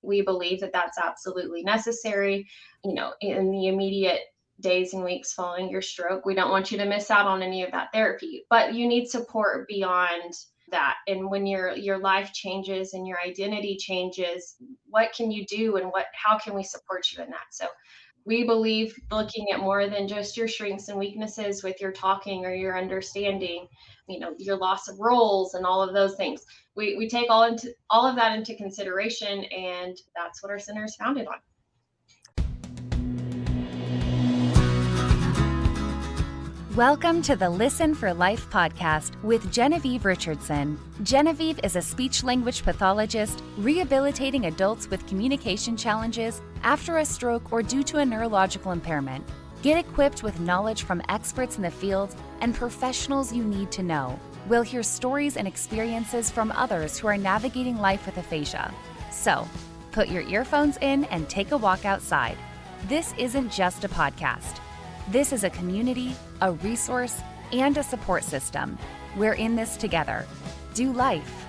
We believe that that's absolutely necessary, in the immediate days and weeks following your stroke. We don't want you to miss out on any of that therapy, but you need support beyond that. And when your life changes and your identity changes, what can you do, and how can we support you in that? So we believe looking at more than just your strengths and weaknesses with your talking or your understanding, your loss of roles and all of those things. We take all of that into consideration, and that's what our center is founded on. Welcome to the Listen for Life podcast with Genevieve Richardson. Genevieve is a speech-language pathologist rehabilitating adults with communication challenges after a stroke or due to a neurological impairment. Get equipped with knowledge from experts in the field and professionals you need to know. We'll hear stories and experiences from others who are navigating life with aphasia. So, put your earphones in and take a walk outside. This isn't just a podcast. This is a community, a resource, and a support system. We're in this together. Do life.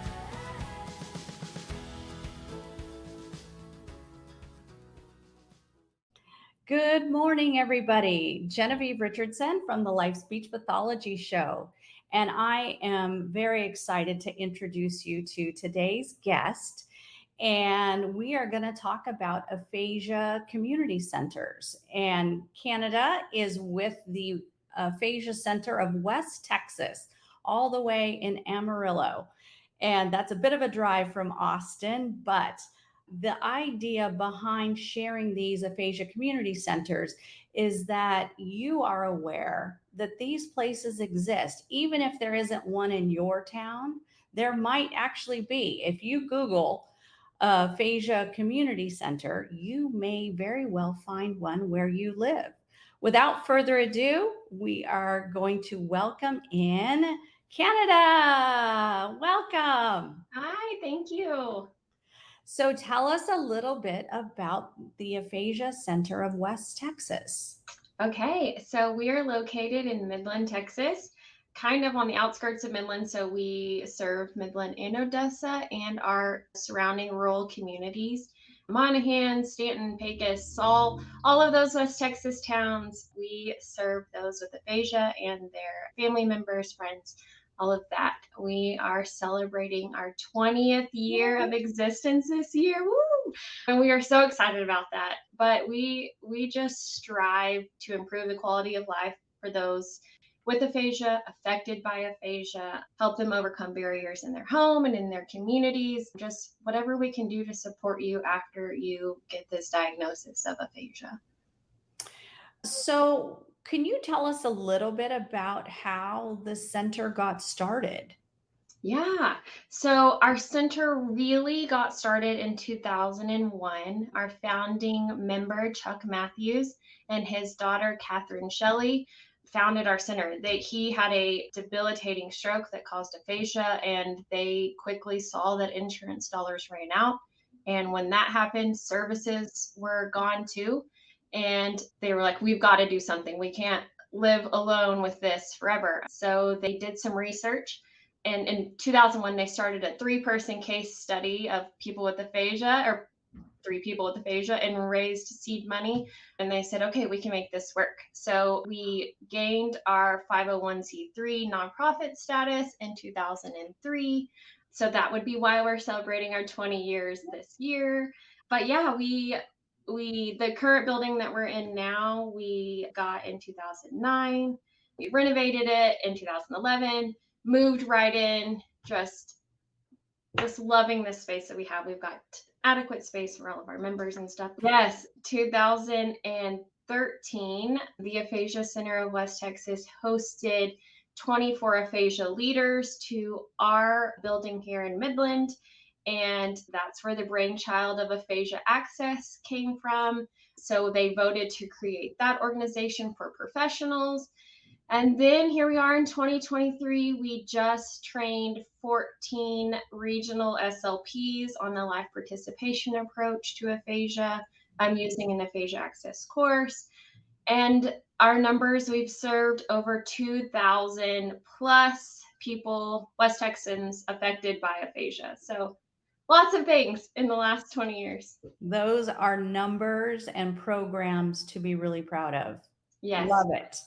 Good morning, everybody. Genevieve Richardson from the Life Speech Pathology Show. And I am very excited to introduce you to today's guest. And we are going to talk about aphasia community centers. And Canada is with the Aphasia Center of West Texas, all the way in Amarillo. And that's a bit of a drive from Austin, but the idea behind sharing these aphasia community centers is that you are aware that these places exist. Even if there isn't one in your town, there might actually be. If you Google aphasia community center, you may very well find one where you live. Without further ado, we are going to welcome in Canada. Welcome. Hi, thank you. So tell us a little bit about the Aphasia Center of West Texas. Okay, so we are located in Midland, Texas, kind of on the outskirts of Midland. So we serve Midland and Odessa and our surrounding rural communities. Monaghan, Stanton, Pecos, all of those West Texas towns, we serve those with aphasia and their family members, friends, all of that. We are celebrating our 20th year of existence this year. Woo! And we are so excited about that. But we just strive to improve the quality of life for those with aphasia, affected by aphasia, help them overcome barriers in their home and in their communities, just whatever we can do to support you after you get this diagnosis of aphasia. So can you tell us a little bit about how the center got started? Yeah, so our center really got started in 2001. Our founding member, Chuck Matthews, and his daughter, Catherine Shelley, founded our center. He had a debilitating stroke that caused aphasia, and they quickly saw that insurance dollars ran out. And when that happened, services were gone too. And they were like, we've got to do something. We can't live alone with this forever. So they did some research. And in 2001, they started a 3-person case study of people with aphasia, or 3 people with aphasia, and raised seed money. And they said, okay, we can make this work. So we gained our 501c3 nonprofit status in 2003. So that would be why we're celebrating our 20 years this year. But yeah, the current building that we're in now, we got in 2009. We renovated it in 2011, moved right in, just loving this space that we have. We've got adequate space for all of our members and stuff. Yes, 2013, the Aphasia Center of West Texas hosted 24 aphasia leaders to our building here in Midland. And that's where the brainchild of Aphasia Access came from. So they voted to create that organization for professionals. And then here we are in 2023. We just trained 14 regional SLPs on the life participation approach to aphasia. I'm using an Aphasia Access course. And our numbers, we've served over 2,000 plus people, West Texans, affected by aphasia. So Lots of things in the last 20 years. Those are numbers and programs to be really proud of. Yes. Love it.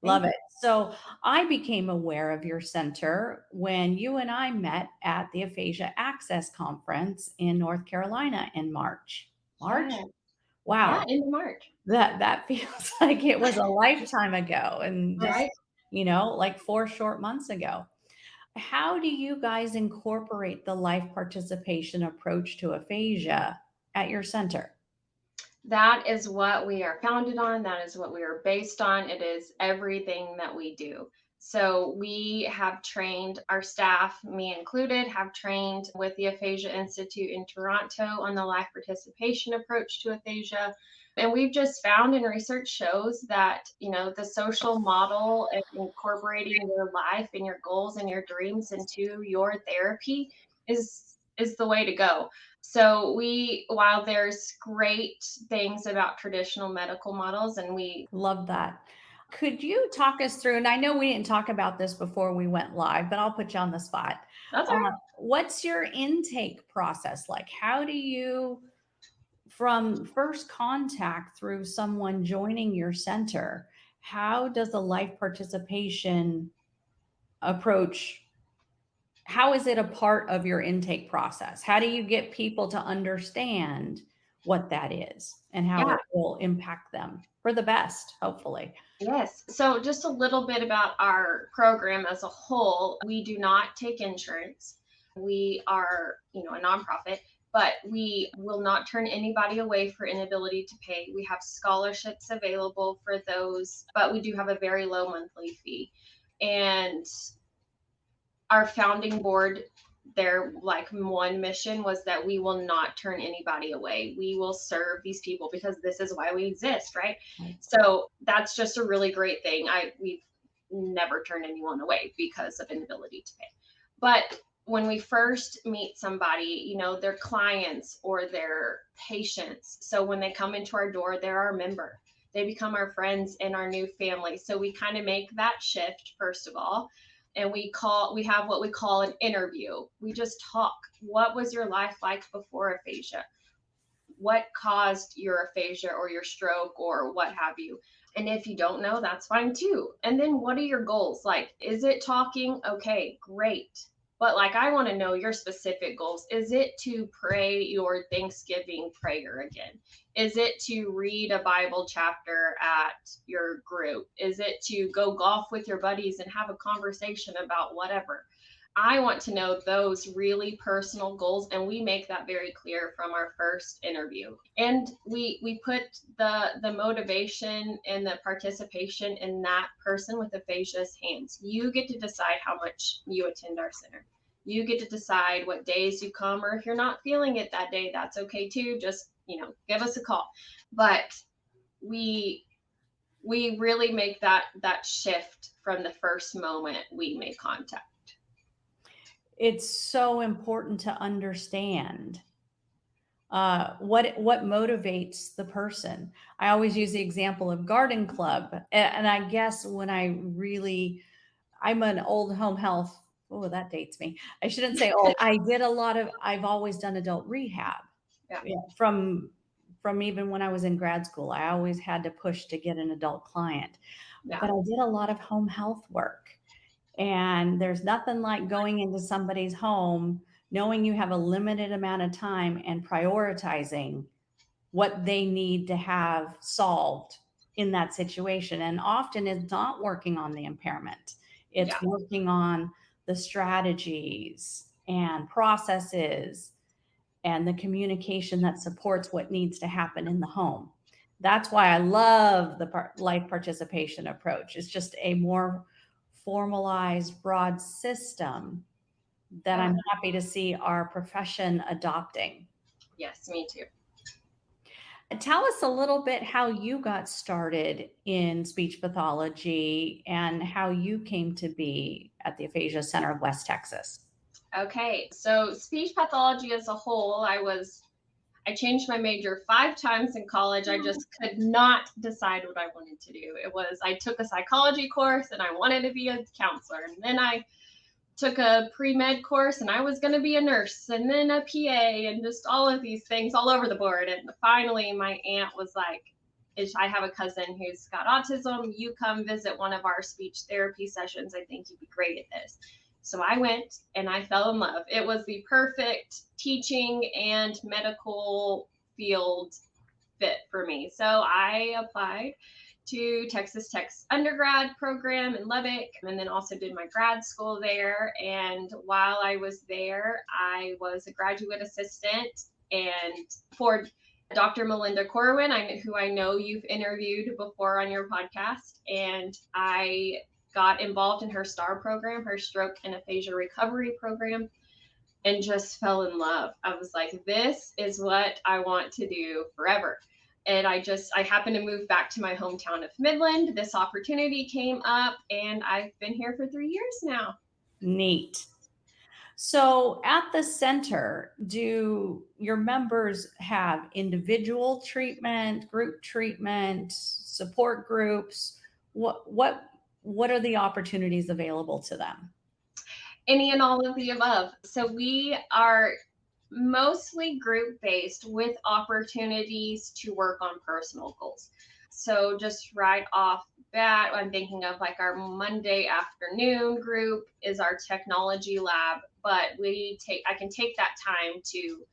Love Thank it. So I became aware of your center when you and I met at the Aphasia Access Conference in North Carolina in March. you. March? Yeah. Yeah, Wow. in March. That feels like it was a lifetime ago and just, Right. like 4 short months ago. How do you guys incorporate the life participation approach to aphasia at your center? That is what we are founded on. That is what we are based on. It is everything that we do. So we have trained our staff, me included, have trained with the Aphasia Institute in Toronto on the life participation approach to aphasia. And we've just found, and research shows that, the social model of incorporating your life and your goals and your dreams into your therapy is the way to go. So while there's great things about traditional medical models, and Love that. Could you talk us through, and I know we didn't talk about this before we went live, but I'll put you on the spot. that's all right. What's your intake process like? How do you, from first contact through someone joining your center, how does the life participation approach? How is it a part of your intake process? How do you get people to understand what that is and how Yeah. it will impact them for the best, hopefully? Yes. So just a little bit about our program as a whole. We do not take insurance. We are, a nonprofit, but we will not turn anybody away for inability to pay. We have scholarships available for those, but we do have a very low monthly fee. And our founding board, their like one mission was that we will not turn anybody away. We will serve these people because this is why we exist, right? Right. So that's just a really great thing. We've never turned anyone away because of inability to pay. But when we first meet somebody, their clients or their patients. So when they come into our door, they're our member. They become our friends and our new family. So we kind of make that shift first of all, and we have what we call an interview. We just talk. What was your life like before aphasia? What caused your aphasia or your stroke or what have you? And if you don't know, that's fine too. And then what are your goals? Like, is it talking? Okay, great. But like, I want to know your specific goals. Is it to pray your Thanksgiving prayer again? Is it to read a Bible chapter at your group? Is it to go golf with your buddies and have a conversation about whatever? I want to know those really personal goals, and we make that very clear from our first interview. And we put the motivation and the participation in that person with aphasia's hands. You get to decide how much you attend our center. You get to decide what days you come, or if you're not feeling it that day, that's okay too. Just, give us a call. But we really make that shift from the first moment we make contact. It's so important to understand what motivates the person. I always use the example of garden club, and I guess when I'm an old home health. Oh, that dates me. I shouldn't say old. I've always done adult rehab. Yeah. Yeah, from even when I was in grad school, I always had to push to get an adult client. Yeah. But I did a lot of home health work. And there's nothing like going into somebody's home, knowing you have a limited amount of time and prioritizing what they need to have solved in that situation. And often it's not working on the impairment, it's working on the strategies and processes and the communication that supports what needs to happen in the home. That's why I love the life participation approach. It's just a more formalized, broad system that I'm happy to see our profession adopting. Yes, me too. Tell us a little bit how you got started in speech pathology and how you came to be at the Aphasia Center of West Texas. Okay, so speech pathology as a whole, I changed my major 5 times in college. I just could not decide what I wanted to do. I took a psychology course and I wanted to be a counselor. And then I took a pre-med course, and I was going to be a nurse and then a PA and just all of these things all over the board. And finally, my aunt was like, I have a cousin who's got autism. You come visit one of our speech therapy sessions. I think you'd be great at this. So I went and I fell in love. It was the perfect teaching and medical field fit for me. So I applied to Texas Tech's undergrad program in Lubbock, and then also did my grad school there. And while I was there, I was a graduate assistant and for Dr. Melinda Corwin, who I know you've interviewed before on your podcast. And I got involved in her STAR program, her stroke and aphasia recovery program, and just fell in love. I was like, this is what I want to do forever. And I happened to move back to my hometown of Midland. This opportunity came up, and I've been here for 3 years now. Neat. So at the center, do your members have individual treatment, group treatment, support groups? What are the opportunities available to them? Any and all of the above. So we are mostly group-based with opportunities to work on personal goals. So just right off the bat, I'm thinking of like our Monday afternoon group is our technology lab, but I can take that time to,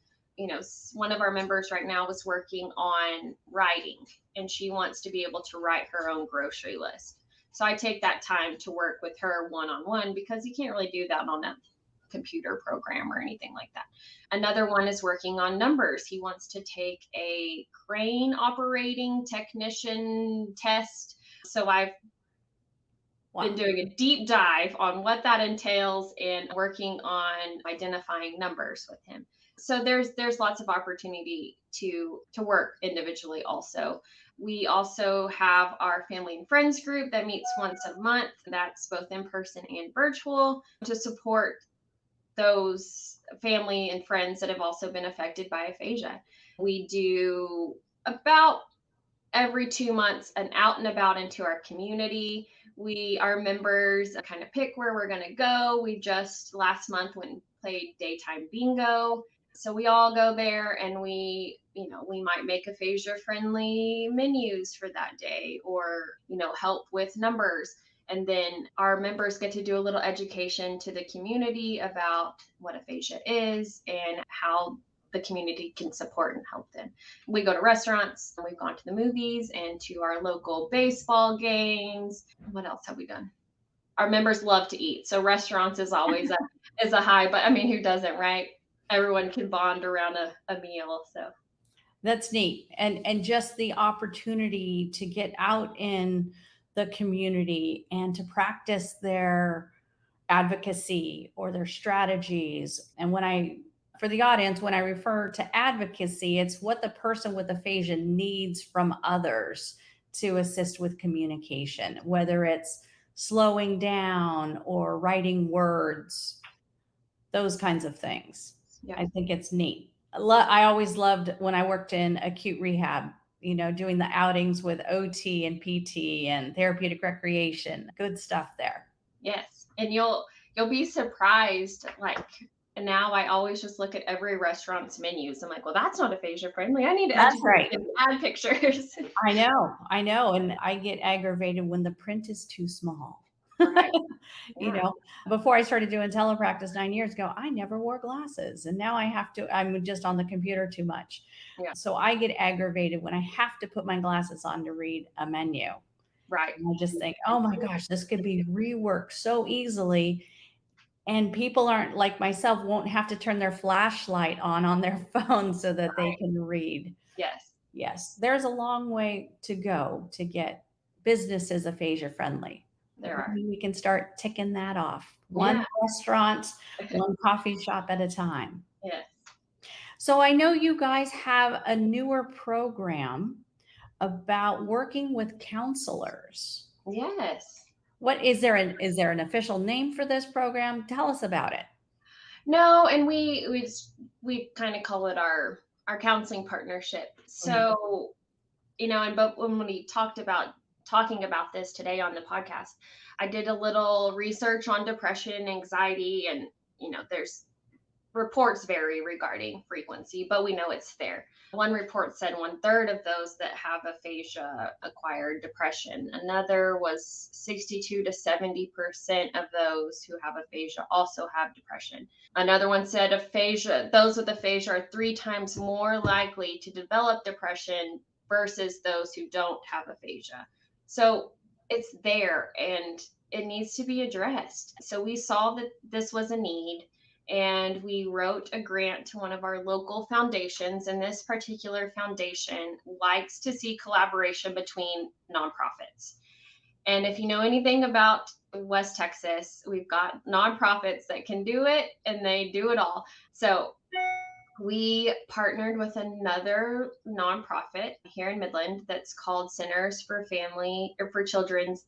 one of our members right now was working on writing, and she wants to be able to write her own grocery list. So I take that time to work with her one-on-one, because you can't really do that on a computer program or anything like that. Another one is working on numbers. He wants to take a crane operating technician test. So I've been doing a deep dive on what that entails and working on identifying numbers with him. So there's lots of opportunity to work individually also. We also have our family and friends group that meets once a month. That's both in person and virtual, to support those family and friends that have also been affected by aphasia. We do about every 2 months an out and about into our community. Our members kind of pick where we're going to go. We just last month went and played daytime bingo. So we all go there, and we might make aphasia friendly menus for that day, or, help with numbers. And then our members get to do a little education to the community about what aphasia is and how the community can support and help them. We go to restaurants, and we've gone to the movies and to our local baseball games. What else have we done? Our members love to eat. So restaurants is always is a high, but I mean, who doesn't, right? Everyone can bond around a meal. So that's neat. And just the opportunity to get out in the community and to practice their advocacy or their strategies. And for the audience, when I refer to advocacy, it's what the person with aphasia needs from others to assist with communication, whether it's slowing down or writing words, those kinds of things. Yeah. I think it's neat. I always loved when I worked in acute rehab, doing the outings with OT and PT and therapeutic recreation. Good stuff there. Yes. And you'll be surprised. And now I always just look at every restaurant's menus. I'm like, well, that's not aphasia friendly. I need to add pictures. I know. And I get aggravated when the print is too small. Right. Yeah. Before I started doing telepractice 9 years ago, I never wore glasses. And now I'm just on the computer too much. Yeah. So I get aggravated when I have to put my glasses on to read a menu. Right. And I just think, oh my gosh, this could be reworked so easily. And people aren't like myself, won't have to turn their flashlight on their phone so that they can read. Yes. Yes. There's a long way to go to get businesses aphasia friendly. We can start ticking that off. One restaurant, one coffee shop at a time. Yes. So I know you guys have a newer program about working with counselors. Yes. What is there an official name for this program? Tell us about it. No, and we kind of call it our counseling partnership. So, but when we talked about talking about this today on the podcast. I did a little research on depression, anxiety, and there's reports vary regarding frequency, but we know it's there. One report said 1/3 of those that have aphasia acquired depression. Another was 62 to 70% of those who have aphasia also have depression. Another one said those with aphasia are 3 times more likely to develop depression versus those who don't have aphasia. So it's there and it needs to be addressed. So we saw that this was a need, and we wrote a grant to one of our local foundations. And this particular foundation likes to see collaboration between nonprofits. And if you know anything about West Texas, we've got nonprofits that can do it, and they do it all. So we partnered with another nonprofit here in Midland that's called Centers for Children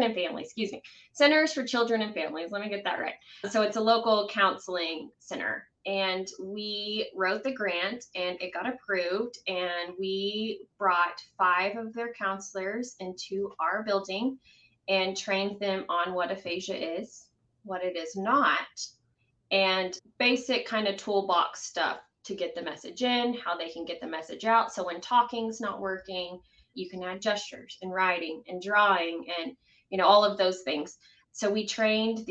and Families, excuse me. Centers for Children and Families. Let me get that right. So it's a local counseling center. And we wrote the grant and it got approved. And we brought 5 of their counselors into our building and trained them on what aphasia is, what it is not, and basic kind of toolbox stuff to get the message in, how they can get the message out. So when talking's not working, you can add gestures and writing and drawing and, all of those things. So we trained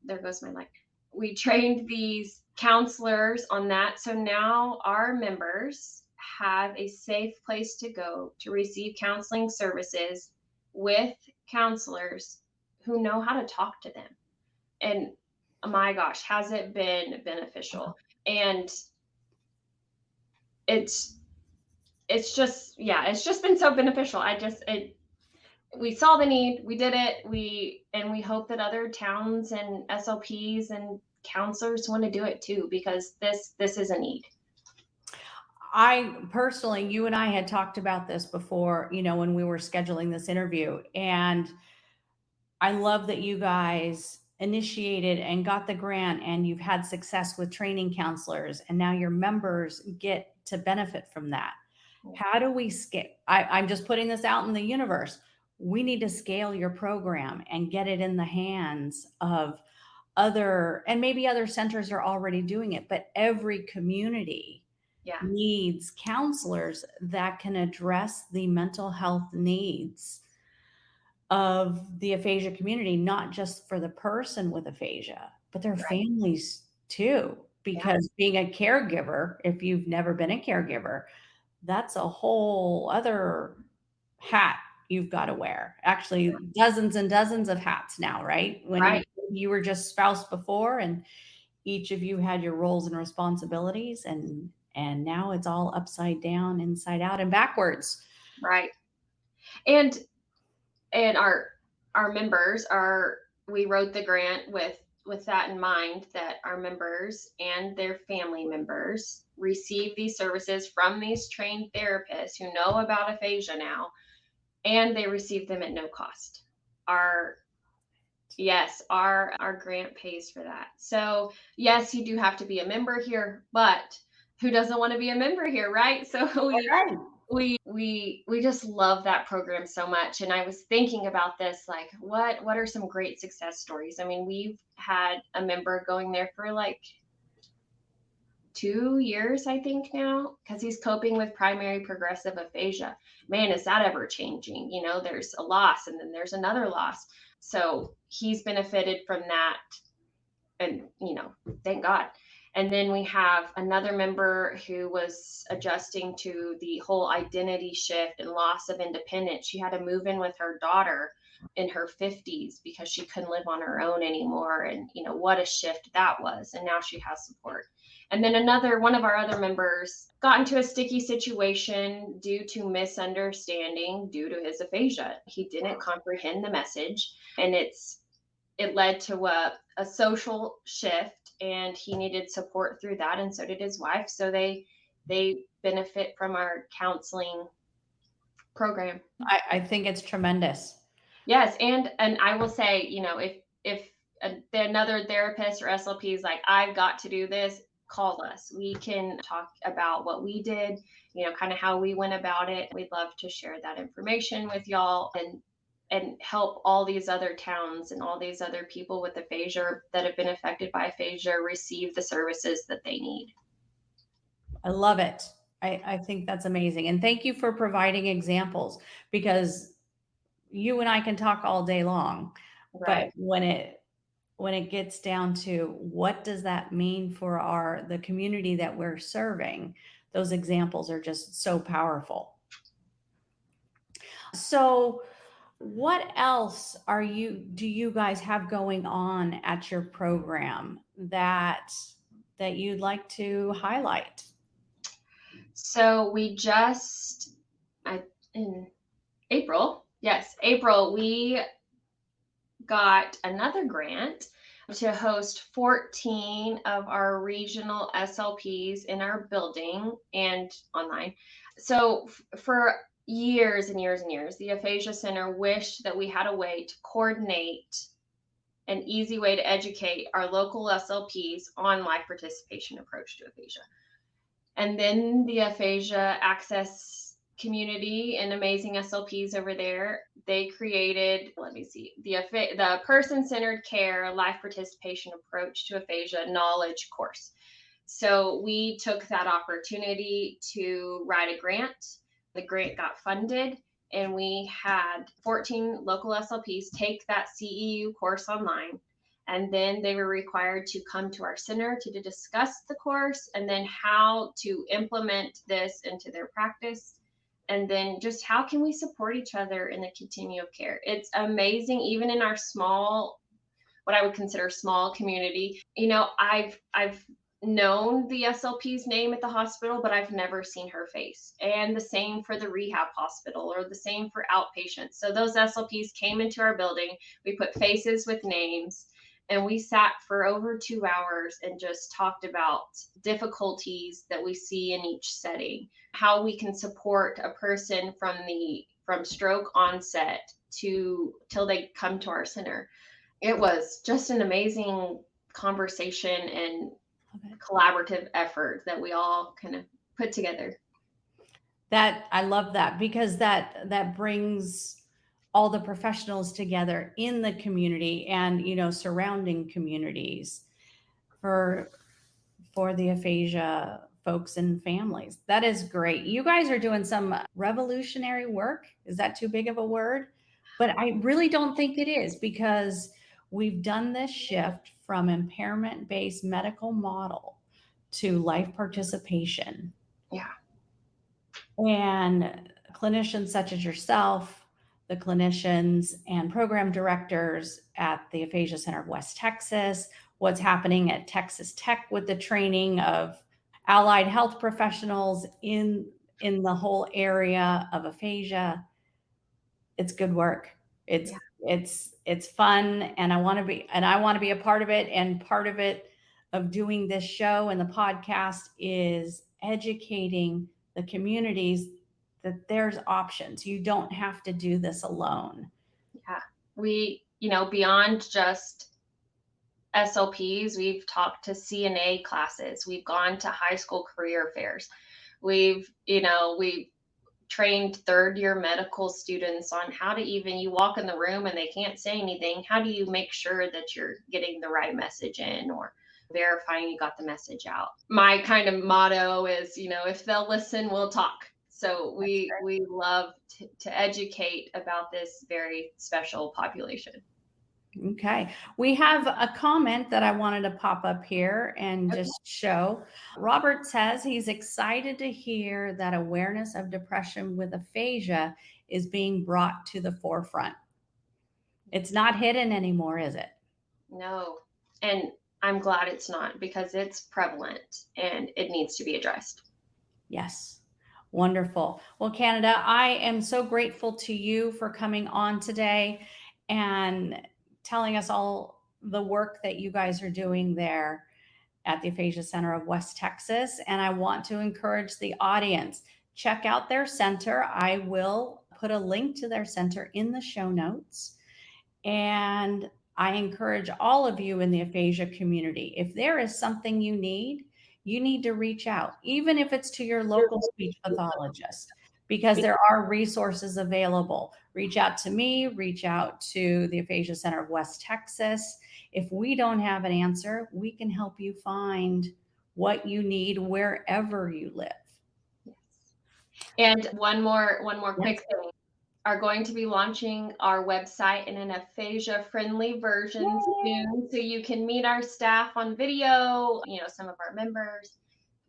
there goes my mic. We trained these counselors on that. So now our members have a safe place to go to receive counseling services with counselors who know how to talk to them. And my gosh, has it been beneficial? And it's just been so beneficial. We saw the need, we did it, we hope that other towns and SLPs and counselors want to do it too, because this is a need. I personally, you and I had talked about this before, when we were scheduling this interview, and I love that you guys initiated and got the grant, and you've had success with training counselors, and now your members get to benefit from that. How do we scale? I'm just putting this out in the universe. We need to scale your program and get it in the hands of and maybe other centers are already doing it, but every community needs counselors that can address the mental health needs of the aphasia community, not just for the person with aphasia, but their families too. Because being a caregiver, if you've never been a caregiver, that's a whole other hat you've got to wear. Actually, dozens and dozens of hats now, right? When you were just spouse before, and each of you had your roles and responsibilities, and now it's all upside down, inside out, and backwards. Right. And our members we wrote the grant with that in mind, that our members and their family members receive these services from these trained therapists who know about aphasia now, and they receive them at no cost. Our grant pays for that. So yes, you do have to be a member here, but who doesn't want to be a member here, right? So we just love that program so much. And I was thinking about this, like, what are some great success stories? I mean, we've had a member going there for like 2 years, I think now, because he's coping with primary progressive aphasia. Man, is that ever changing? There's a loss and then there's another loss. So he's benefited from that, and thank God. And then we have another member who was adjusting to the whole identity shift and loss of independence. She had to move in with her daughter in her 50s because she couldn't live on her own anymore. And, what a shift that was. And now she has support. And then one of our other members got into a sticky situation due to misunderstanding due to his aphasia. He didn't comprehend the message, and it led to a social shift, and he needed support through that, and so did his wife. So they benefit from our counseling program. I think it's tremendous. Yes, and I will say, if another therapist or SLP is like, I've got to do this, call us. We can talk about what we did, kind of how we went about it. We'd love to share that information with y'all and help all these other towns and all these other people with aphasia that have been affected by aphasia receive the services that they need. I love it. I think that's amazing. And thank you for providing examples, because you and I can talk all day long, Right. but when it gets down to what does that mean for the community that we're serving, those examples are just so powerful. So what else do you guys have going on at your program that you'd like to highlight? So we just, in April, we got another grant to host 14 of our regional SLPs in our building and online. So for years and years and years, the Aphasia Center wished that we had a way to coordinate an easy way to educate our local SLPs on life participation approach to aphasia. And then the Aphasia Access community and amazing SLPs over there, they created, the person-centered care life participation approach to aphasia knowledge course. So we took that opportunity to write a grant. The grant got funded, and we had 14 local SLPs take that CEU course online. And then they were required to come to our center to discuss the course and then how to implement this into their practice. And then just how can we support each other in the continuum of care. It's amazing, even in our small, what I would consider small community. I've known the SLP's name at the hospital, but I've never seen her face. And the same for the rehab hospital, or the same for outpatients. So those SLPs came into our building, we put faces with names, and we sat for over 2 hours and just talked about difficulties that we see in each setting, how we can support a person from stroke onset till they come to our center. It was just an amazing conversation and collaborative effort that we all kind of put together. That I love that, because that brings all the professionals together in the community and surrounding communities for the aphasia folks and families. That is great. You guys are doing some revolutionary work. Is that too big of a word? But I really don't think it is, because we've done this shift from impairment-based medical model to life participation. Yeah. And clinicians such as yourself, the clinicians and program directors at the Aphasia Center of West Texas, what's happening at Texas Tech with the training of allied health professionals in the whole area of aphasia. It's good work. It's fun, and I want to be a part of it. And part of it, of doing this show and the podcast, is educating the communities that there's options. You don't have to do this alone. Yeah. We, beyond just SLPs, we've talked to CNA classes. We've gone to high school career fairs. We've trained third-year medical students on how to, even you walk in the room and they can't say anything, how do you make sure that you're getting the right message in, or verifying you got the message out. My kind of motto is, if they'll listen, we'll talk. So we love to educate about this very special population. Okay. We have a comment that I wanted to pop up here and just show. Robert says he's excited to hear that awareness of depression with aphasia is being brought to the forefront. It's not hidden anymore, is it? No. And I'm glad it's not, because it's prevalent and it needs to be addressed. Yes. Wonderful. Well, Kanada, I am so grateful to you for coming on today and telling us all the work that you guys are doing there at the Aphasia Center of West Texas. And I want to encourage the audience, check out their center. I will put a link to their center in the show notes. And I encourage all of you in the aphasia community, if there is something you need, you need to reach out, even if it's to your local speech pathologist, because there are resources available. Reach out to me, reach out to the Aphasia Center of West Texas. If we don't have an answer, we can help you find what you need wherever you live. Yes. And one more quick thing. Are going to be launching our website in an aphasia-friendly version soon, so you can meet our staff on video, some of our members,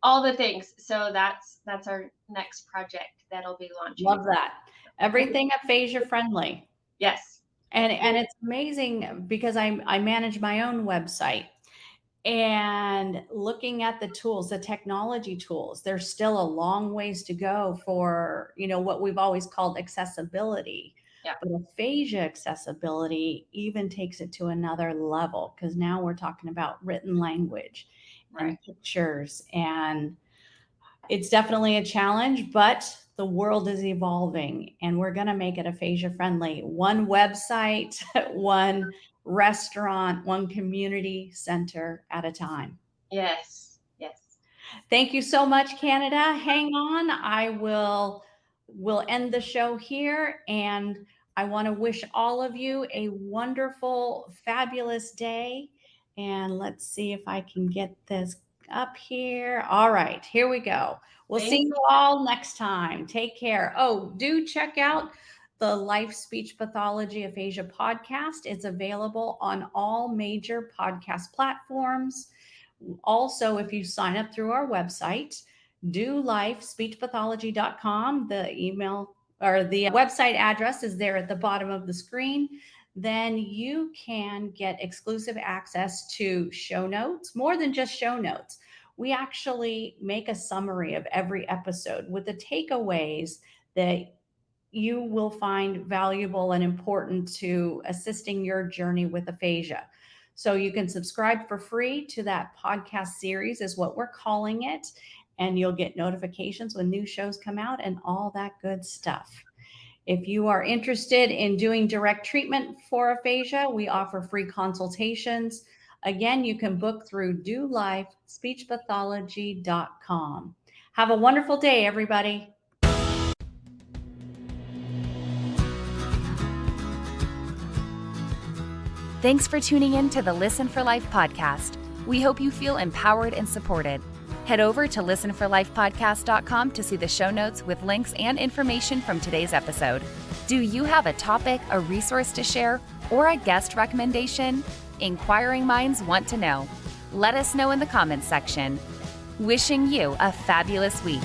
all the things. So that's our next project that'll be launching. Love that. Everything aphasia-friendly. Yes. And it's amazing because I manage my own website. And looking at the tools, the technology tools, there's still a long ways to go for, what we've always called accessibility. Yeah. But aphasia accessibility even takes it to another level, because now we're talking about written language and pictures. And it's definitely a challenge, but the world is evolving and we're going to make it aphasia friendly. One website, one restaurant, one community center at a time. Yes. Thank you so much, Canada. Hang on. We'll end the show here, and I want to wish all of you a wonderful, fabulous day. And let's see if I can get this up here. All right, here we go. We'll see you all next time. Take care. Oh, do check out the Life Speech Pathology Aphasia podcast. It's available on all major podcast platforms. Also, if you sign up through our website, dolifespeechpathology.com, the email or the website address is there at the bottom of the screen. Then you can get exclusive access to show notes, more than just show notes. We actually make a summary of every episode with the takeaways that you will find valuable and important to assisting your journey with aphasia. So you can subscribe for free to that podcast series, is what we're calling it. And you'll get notifications when new shows come out and all that good stuff. If you are interested in doing direct treatment for aphasia, we offer free consultations. Again, you can book through dolifespeechpathology.com. Have a wonderful day, everybody. Thanks for tuning in to the Listen for Life podcast. We hope you feel empowered and supported. Head over to listenforlifepodcast.com to see the show notes with links and information from today's episode. Do you have a topic, a resource to share, or a guest recommendation? Inquiring minds want to know. Let us know in the comments section. Wishing you a fabulous week.